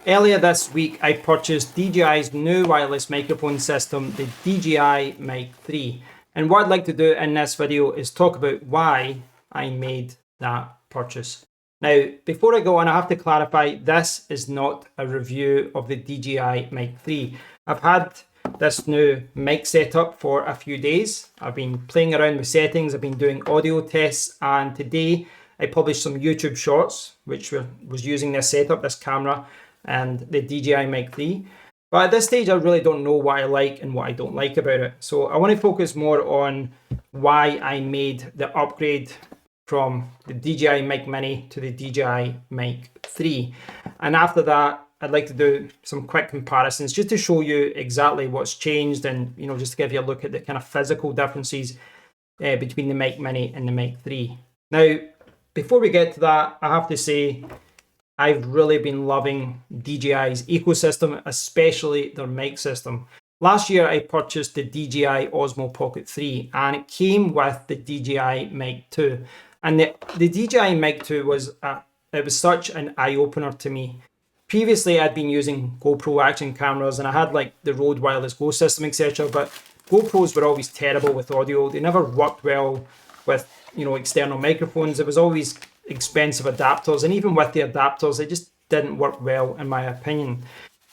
Earlier this week, I purchased DJI's new wireless microphone system, the DJI Mic 3. And what I'd like to do in this video is talk about why I made that purchase. Now, before I go on, I have to clarify, this is not a review of the DJI Mic 3. I've had this new mic setup for a few days. I've been playing around with settings, I've been doing audio tests, and today I published some YouTube shorts, which was using this setup, this camera, and the DJI Mic 3. But at this stage, I really don't know what I like and what I don't like about it. So I want to focus more on why I made the upgrade from the DJI Mic Mini to the DJI Mic 3. And after that, I'd like to do some quick comparisons just to show you exactly what's changed and, just to give you a look at the kind of physical differences between the Mic Mini and the Mic 3. Now, before we get to that, I have to say, I've really been loving DJI's ecosystem, especially their mic system. Last year, I purchased the DJI Osmo Pocket 3, and it came with the DJI Mic 2. And the DJI Mic 2 was such an eye-opener to me. Previously, I'd been using GoPro action cameras, and I had like the Rode Wireless Go system, etc. But GoPros were always terrible with audio. They never worked well with external microphones. It was always expensive adapters, and even with the adapters, it just didn't work well in my opinion.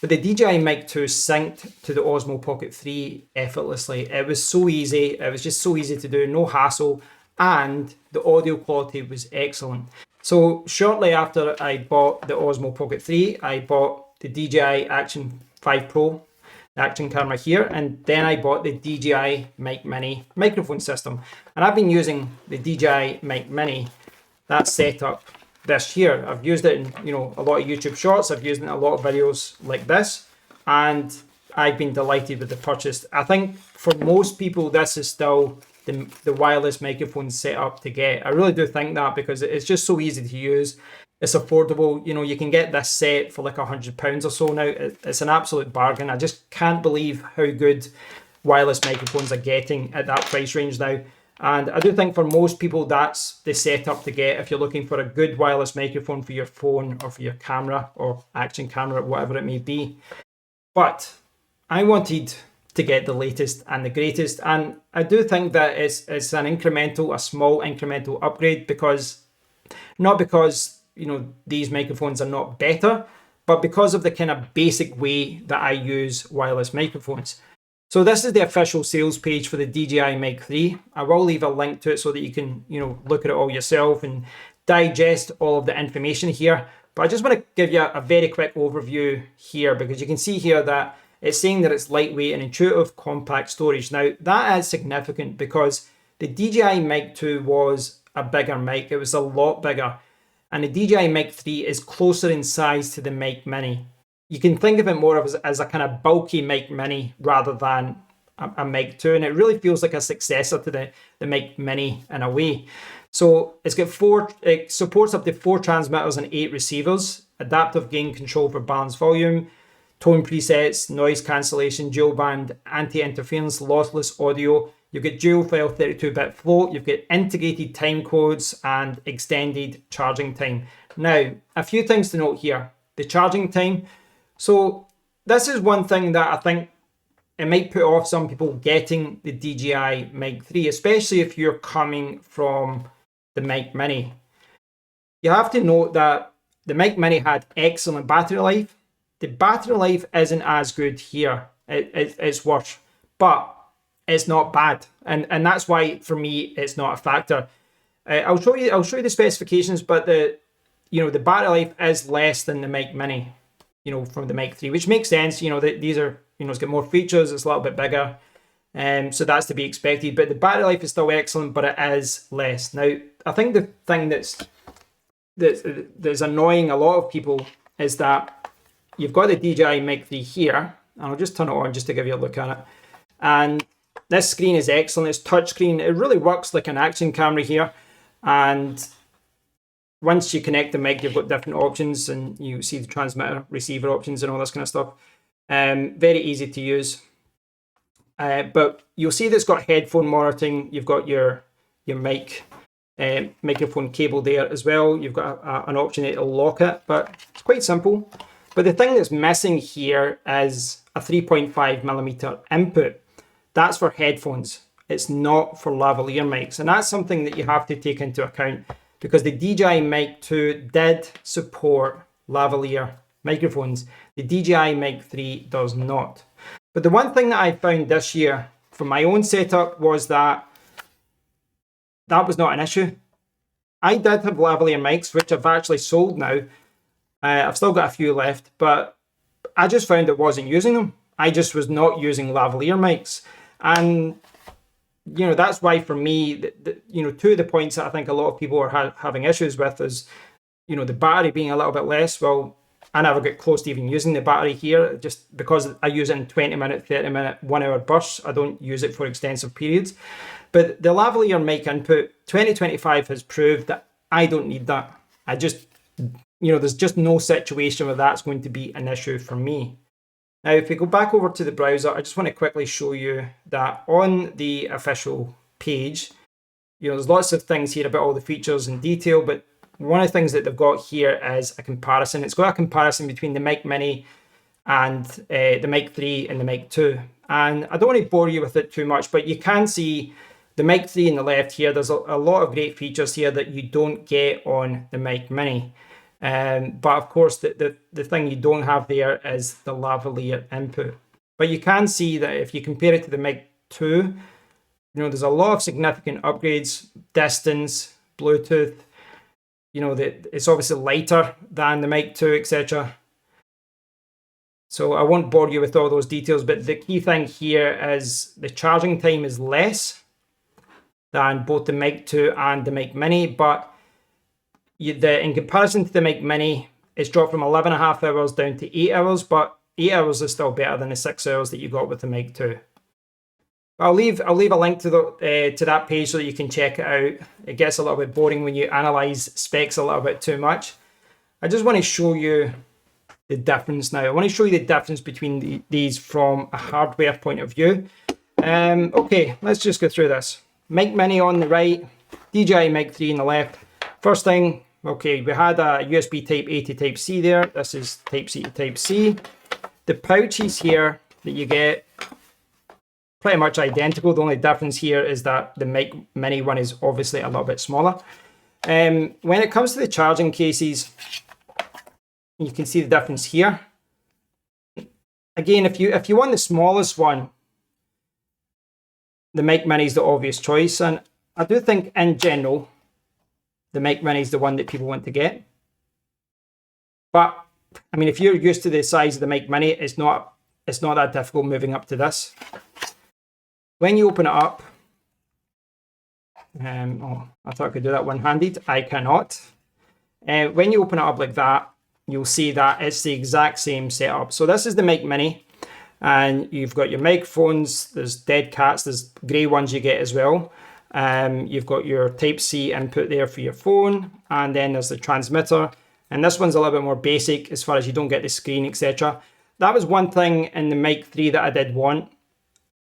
But the DJI Mic 2 synced to the Osmo Pocket 3 effortlessly. It was so easy, it was just so easy to do, no hassle, and the audio quality was excellent. So shortly after I bought the Osmo Pocket 3, I bought the DJI Action 5 Pro, the action camera here, and then I bought the DJI Mic Mini microphone system. And I've been using the DJI Mic Mini, that setup, this year. I've used it in a lot of YouTube shorts, I've used it in a lot of videos like this, and I've been delighted with the purchase. I think for most people this is still the wireless microphone setup to get. I really do think that, because it's just so easy to use, it's affordable. You can get this set for like £100 or so now. It's an absolute bargain. I just can't believe how good wireless microphones are getting at that price range now. And I do think for most people, that's the setup to get if you're looking for a good wireless microphone for your phone or for your camera or action camera, whatever it may be. But I wanted to get the latest and the greatest. And I do think that it's a small incremental upgrade, not because these microphones are not better, but because of the kind of basic way that I use wireless microphones. So this is the official sales page for the DJI Mic 3. I will leave a link to it so that you can, look at it all yourself and digest all of the information here. But I just want to give you a very quick overview here, because you can see here that it's saying that it's lightweight and intuitive compact storage. Now, that is significant because the DJI Mic 2 was a bigger mic. It was a lot bigger. And the DJI Mic 3 is closer in size to the Mic Mini. You can think of it more as a kind of bulky Mic Mini rather than a Mic 2, and it really feels like a successor to the Mic Mini in a way. So it supports up to 4 transmitters and 8 receivers, adaptive gain control for balanced volume, tone presets, noise cancellation, dual band, anti-interference, lossless audio. You've got dual file 32-bit float, you've got integrated time codes and extended charging time. Now, a few things to note here. The charging time. So this is one thing that I think it might put off some people getting the DJI Mic 3, especially if you're coming from the Mic Mini. You have to note that the Mic Mini had excellent battery life. The battery life isn't as good here. It's worse, but it's not bad, and that's why for me it's not a factor. I'll show you the specifications, but the battery life is less than the Mic Mini. From the Mic 3, which makes sense. These are, it's got more features, it's a little bit bigger, so that's to be expected. But the battery life is still excellent, but it is less. Now, I think the thing that's annoying a lot of people is that you've got the DJI Mic 3 here, and I'll just turn it on just to give you a look at it. And this screen is excellent. It's touchscreen. It really works like an action camera here, and once you connect the mic, you've got different options, and you see the transmitter, receiver options, and all this kind of stuff. Very easy to use. But you'll see that it's got headphone monitoring. You've got your mic microphone cable there as well. You've got an option to lock it, but it's quite simple. But the thing that's missing here is a 3.5mm input. That's for headphones. It's not for lavalier mics. And that's something that you have to take into account, because the DJI Mic 2 did support lavalier microphones. The DJI Mic 3 does not. But the one thing that I found this year for my own setup was that was not an issue. I did have lavalier mics, which I've actually sold now. I've still got a few left, but I just found it wasn't using them. I just was not using lavalier mics. And, you know, that's why for me, you know, two of the points that I think a lot of people are having issues with is, you know, the battery being a little bit less. Well, I never get close to even using the battery here, just because I use it in 20-minute, 30-minute, 1 hour bursts. I don't use it for extensive periods. But the lavalier mic input, 2025 has proved that I don't need that. I just, you know, there's just no situation where that's going to be an issue for me. Now, if we go back over to the browser, I just want to quickly show you that on the official page, you know, there's lots of things here about all the features in detail, but one of the things that they've got here is a comparison. It's got a comparison between the Mic Mini and the Mic 3 and the Mic 2. And I don't want to bore you with it too much, but you can see the Mic 3 on the left here. There's a lot of great features here that you don't get on the Mic Mini. But of course, the thing you don't have there is the lavalier input. But you can see that if you compare it to the Mic 2, you know, there's a lot of significant upgrades, distance, Bluetooth. You know, it's obviously lighter than the Mic 2, etc. So I won't bore you with all those details, but the key thing here is the charging time is less than both the Mic 2 and the Mic Mini, but in comparison to the Mic Mini, it's dropped from 11.5 hours down to 8 hours, but 8 hours is still better than the 6 hours that you got with the Mic 2. I'll leave a link to that page so that you can check it out. It gets a little bit boring when you analyze specs a little bit too much. I just want to show you the difference now. I want to show you the difference between these from a hardware point of view. Okay, let's just go through this. Mic Mini on the right, DJI Mic 3 on the left. First thing, okay, we had a USB Type A to Type C there. This is Type C to Type C. The pouches here that you get, pretty much identical. The only difference here is that the Mic Mini one is obviously a little bit smaller. When it comes to the charging cases, you can see the difference here. Again, if you want the smallest one, the Mic Mini is the obvious choice, and I do think in general the Mic Mini is the one that people want to get. But I mean, if you're used to the size of the Mic Mini, it's not that difficult moving up to this. When you open it up, oh, I thought I could do that one-handed. I cannot. When you open it up like that, you'll see that it's the exact same setup. So this is the Mic Mini, and you've got your microphones. There's dead cats. There's grey ones you get as well. You've got your Type-C input there for your phone, and then there's the transmitter. And this one's a little bit more basic as far as you don't get the screen, etc. That was one thing in the Mic 3 that I did want.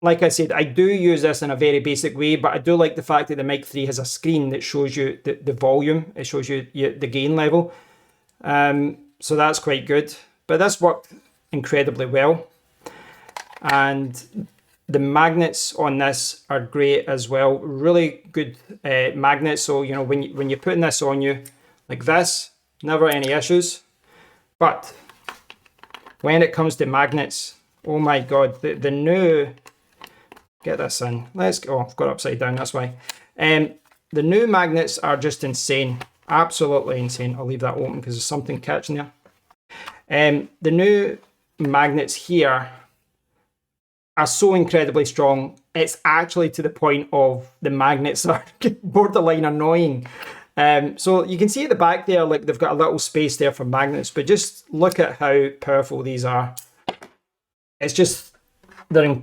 Like I said, I do use this in a very basic way, but I do like the fact that the Mic 3 has a screen that shows you the volume. It shows you the gain level. So that's quite good. But this worked incredibly well. And the magnets on this are great as well. Really good magnets. So, you know, when you're putting this on you like this, never any issues. But when it comes to magnets, oh my God, the new... Get this in. Let's go. Oh, I've got it upside down, that's why. The new magnets are just insane. Absolutely insane. I'll leave that open because there's something catching there. The new magnets here are so incredibly strong. It's actually to the point of the magnets are borderline annoying. So you can see at the back there, like they've got a little space there for magnets, but just look at how powerful these are. It's just, they're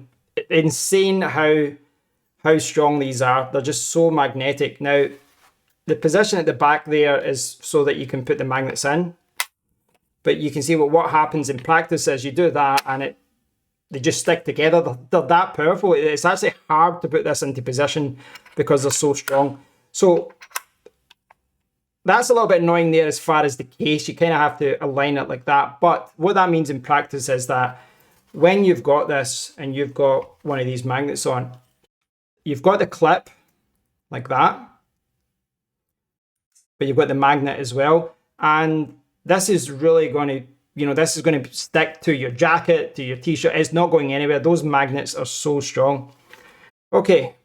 insane how strong these are. They're just so magnetic. Now, the position at the back there is so that you can put the magnets in, but you can see what happens in practice is you do that and they just stick together. They're that powerful. It's actually hard to put this into position because they're so strong. So that's a little bit annoying there as far as the case. You kind of have to align it like that. But what that means in practice is that when you've got this and you've got one of these magnets on, you've got the clip like that, but you've got the magnet as well. And this is really going to, this is going to stick to your jacket, to your t-shirt. It's not going anywhere. Those magnets are so strong. Okay,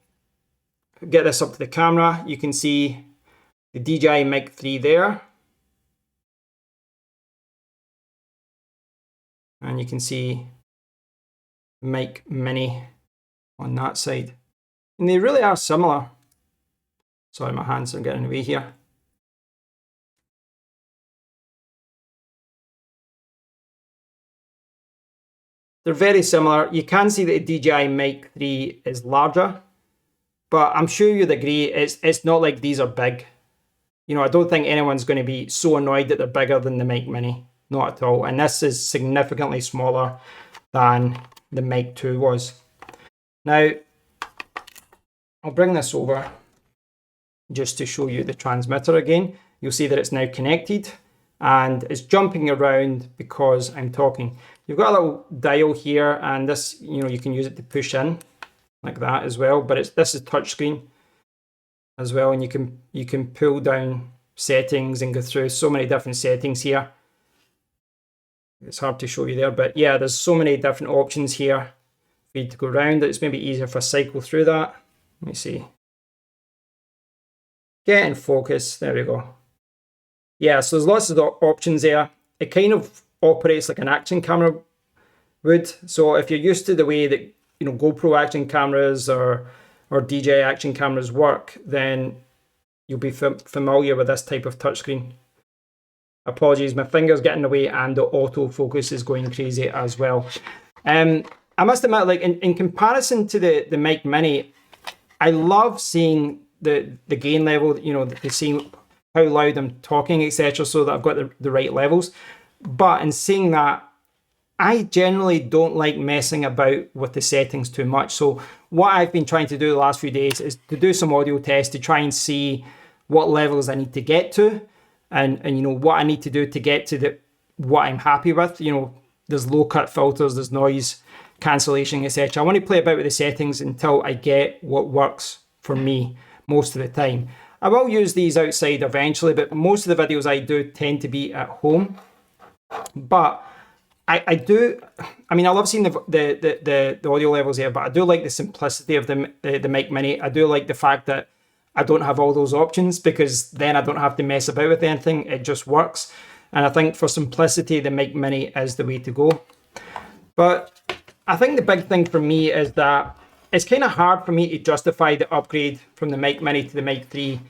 get this up to the camera. You can see the DJI Mic 3 there. And you can see Mic Mini on that side. And they really are similar. Sorry, my hands are getting in the way here. They're very similar. You can see that the DJI Mic 3 is larger, but I'm sure you'd agree it's not like these are big. I don't think anyone's going to be so annoyed that they're bigger than the Mic Mini. Not at all. And this is significantly smaller than the Mic 2 was. Now, I'll bring this over just to show you the transmitter again. You'll see that it's now connected and it's jumping around because I'm talking. You've got a little dial here, and this, you can use it to push in like that as well. But this is touchscreen as well, and you can pull down settings and go through so many different settings here. It's hard to show you there, but yeah, there's so many different options here for you to go around. It's maybe easier if I cycle through that. Let me see. Get in focus. There we go. Yeah, so there's lots of options there. It kind of operates like an action camera would. So if you're used to the way that GoPro action cameras or DJI action cameras work, then you'll be familiar with this type of touchscreen. Apologies, my finger's getting in the way and the autofocus is going crazy as well. I must admit, like in comparison to the Mic Mini, I love seeing the gain level, to see how loud I'm talking, etc., so that I've got the right levels. But in saying that, I generally don't like messing about with the settings too much. So what I've been trying to do the last few days is to do some audio tests to try and see what levels I need to get to, and what I need to do to get to what I'm happy with. There's low cut filters, there's noise cancellation, etc. I want to play about with the settings until I get what works for me most of the time. I will use these outside eventually, but most of the videos I do tend to be at home. But I love seeing the audio levels here, but I do like the simplicity of the Mic Mini. I do like the fact that I don't have all those options, because then I don't have to mess about with anything. It just works. And I think for simplicity, the Mic Mini is the way to go. But I think the big thing for me is that it's kind of hard for me to justify the upgrade from the Mic Mini to the Mic 3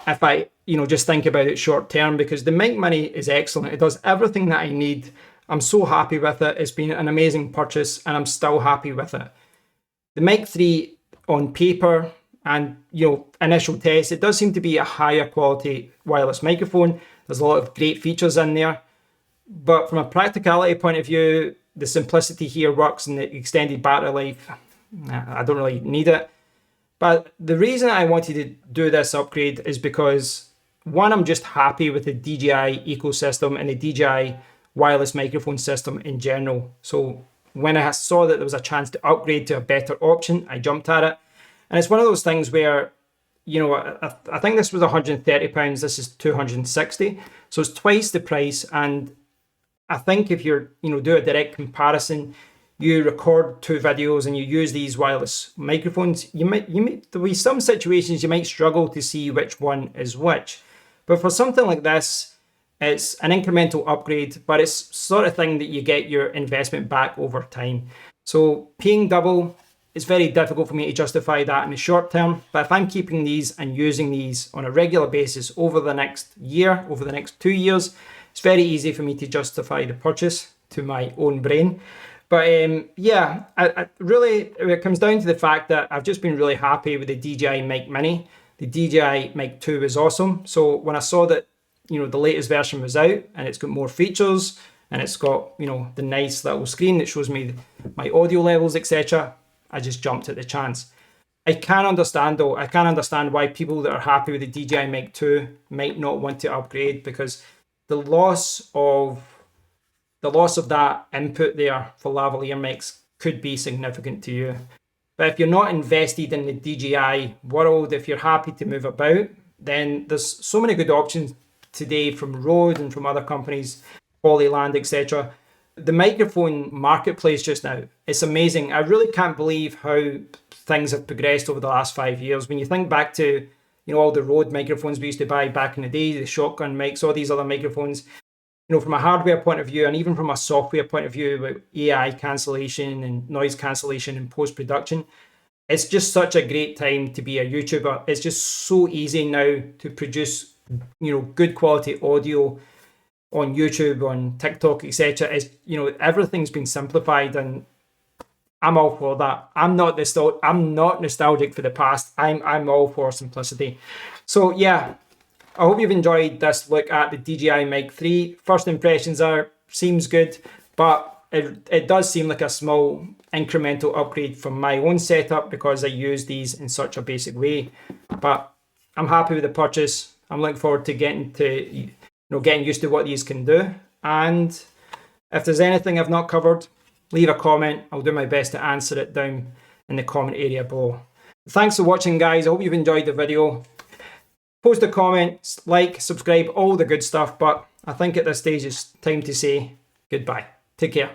if I, just think about it short term, because the Mic Mini is excellent. It does everything that I need. I'm so happy with it. It's been an amazing purchase and I'm still happy with it. The Mic 3 on paper and, initial tests, it does seem to be a higher quality wireless microphone. There's a lot of great features in there. But from a practicality point of view, the simplicity here works, and the extended battery life, I don't really need it. But the reason I wanted to do this upgrade is because, one, I'm just happy with the DJI ecosystem and the DJI wireless microphone system in general. So when I saw that there was a chance to upgrade to a better option, I jumped at it. And it's one of those things where, I think this was £130, this is £260. So it's twice the price. And I think if you're, do a direct comparison, you record 2 videos and you use these wireless microphones, there'll be some situations you might struggle to see which one is which. But for something like this, it's an incremental upgrade, but it's sort of thing that you get your investment back over time. So paying double, it's very difficult for me to justify that in the short term. But if I'm keeping these and using these on a regular basis over the next year, over the next 2 years, it's very easy for me to justify the purchase to my own brain. But I really, it comes down to the fact that I've just been really happy with the DJI Mic Mini. The DJI Mic 2 is awesome. So when I saw that, the latest version was out and it's got more features and it's got, the nice little screen that shows me my audio levels, etc., I just jumped at the chance. I can understand though, I can understand why people that are happy with the DJI Mic 2 might not want to upgrade, because the loss of that input there for lavalier mics could be significant to you. But if you're not invested in the DJI world, if you're happy to move about, then there's so many good options today from Rode and from other companies, Polyland, etc. The microphone marketplace just now, it's amazing. I really can't believe how things have progressed over the last 5 years. When you think back to, all the Rode microphones we used to buy back in the day, the shotgun mics, all these other microphones, from a hardware point of view and even from a software point of view with AI cancellation and noise cancellation and post-production, it's just such a great time to be a YouTuber. It's just so easy now to produce, good quality audio on YouTube, on TikTok, etc. It's, everything's been simplified, and I'm all for that. I'm not nostalgic for the past. I'm all for simplicity. So yeah, I hope you've enjoyed this look at the DJI Mic 3. First impressions seems good, but it does seem like a small incremental upgrade from my own setup because I use these in such a basic way. But I'm happy with the purchase. I'm looking forward to getting used to what these can do. And if there's anything I've not covered, leave a comment. I'll do my best to answer it down in the comment area below. Thanks for watching, guys. I hope you've enjoyed the video. Post a comment, like, subscribe, all the good stuff. But I think at this stage it's time to say goodbye. Take care.